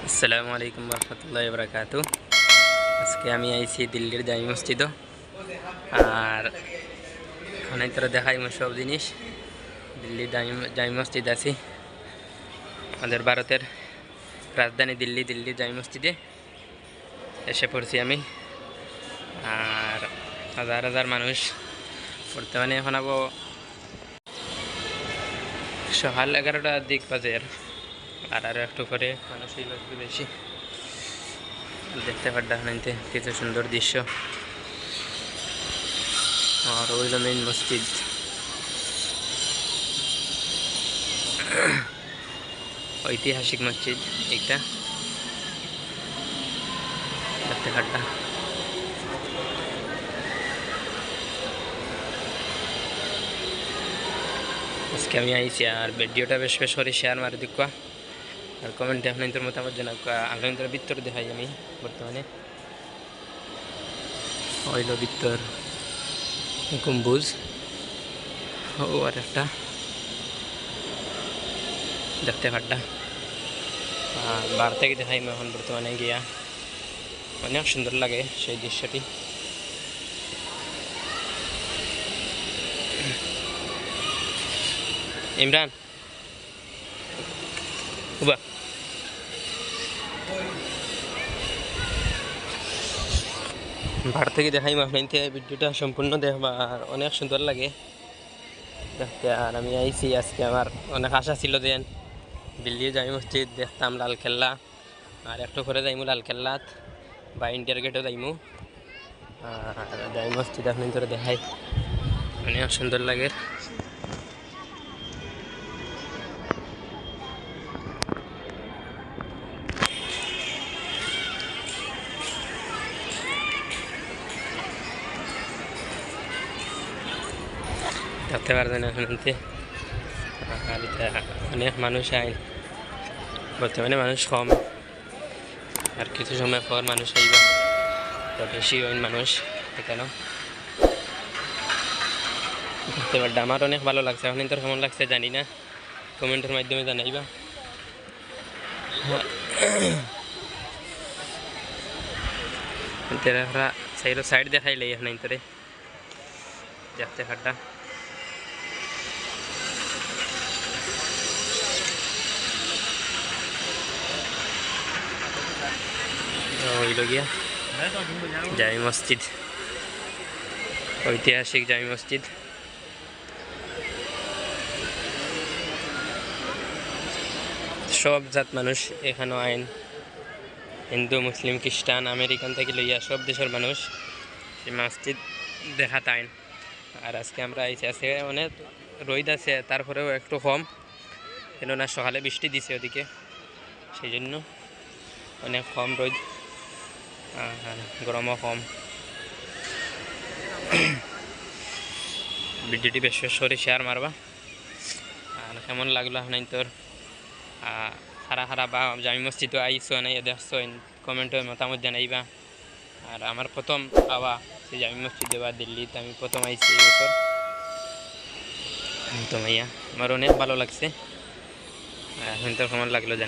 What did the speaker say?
আসসালামু আলাইকুম রহমতুল্লাহি ওয়া বারাকাতুহু। আজকে আমি আইছি দিল্লির জামি মসজিদ আর অনেক তোরা দেখাই সব জিনিস। দিল্লির জামি মসজিদ আছি, আমাদের ভারতের রাজধানী দিল্লির জামি মসজিদে এসে পড়ছি আমি। আর হাজার হাজার মানুষ বর্তমানে এখন আবো সকাল 11টার দিক বাজে আর আরও একটু করে মানুষ একটু বেশি দেখতে পাড্ডা কিছু সুন্দর দৃশ্য। আর ওইল মেইন মসজিদ, ঐতিহাসিক মসজিদ এইটা দেখতে পাড্ডা। আজকে আমি আইছি আর ভিডিওটা বেশ বেশ করে শেয়ার মারি দিকা আর কমেন্টে আপনাদের মতামত জানাকা। আগামী ভিতর দেখাই আমি বর্তমানে হইল ভিতর গম্বুজ ও আর একটা দেখতে পাড্ডা। আর বার থেকে দেখাই এখন বর্তমানে গিয়া অনেক সুন্দর লাগে সেই দৃশ্যটি। ইমরান উবা বার থেকে দেখাই আপনাদের ভিডিওটা সম্পূর্ণ দেখবা আর অনেক সুন্দর লাগে দেখতে। আর আমি আইছি আজকে, আমার অনেক আশা ছিল যে দিল্লি জামি মসজিদ দেখতাম, লাল কেল্লা আর একটু করে যাইমু লাল কেল্লাত বা ইন্ডিয়ার গেটও যাইমু। আর জামি মসজিদ আপনাদের দেখাই অনেক সুন্দর লাগে। দেখতে পারবেন এখানে অনেক মানুষ আইন, বর্তমানে মানুষ কম আর কিছু সময় পর মানুষ আইবা তো বেশি হইন মানুষ এখানে দেখতে পারবে। আমার অনেক ভালো লাগছে, এখন তোর কেমন লাগছে জানি না, কমেন্টের মাধ্যমে জানাইবা। সাইড দেখাইলে এখন তোরে দেখতে পারটা। হইল গিয়া জামি মসজিদ, ঐতিহাসিক জামি মসজিদ। সব জাত মানুষ এখানে আইন, হিন্দু মুসলিম খ্রিস্টান আমেরিকান থেকে লইয়া সব দেশের মানুষ এই মসজিদ দেখাত আইন। আর আজকে আমরা আইছি, আজকে অনেক রোদ আছে তারপরেও একটু কম, কেননা সকালে বৃষ্টি দিছে ওদিকে, সেই জন্য অনেক কম রোদ আর গরমও কম। ভিডিওটি বেশ বেশ করে শেয়ার মারবা। আর কেমন লাগলো আপনার তোর হারা হারা বা জামি মসজিদ আইসো নাই দেখছো কমেন্টের মতামত জানাইবা। আর আমার প্রথম আওয়া সেই জামি মসজিদে বা দিল্লিতে আমি প্রথম আইসি এই বছর, তো ভাইয়া আমার অনেক ভালো লাগছে। এখন তো কেমন লাগলো জানাই।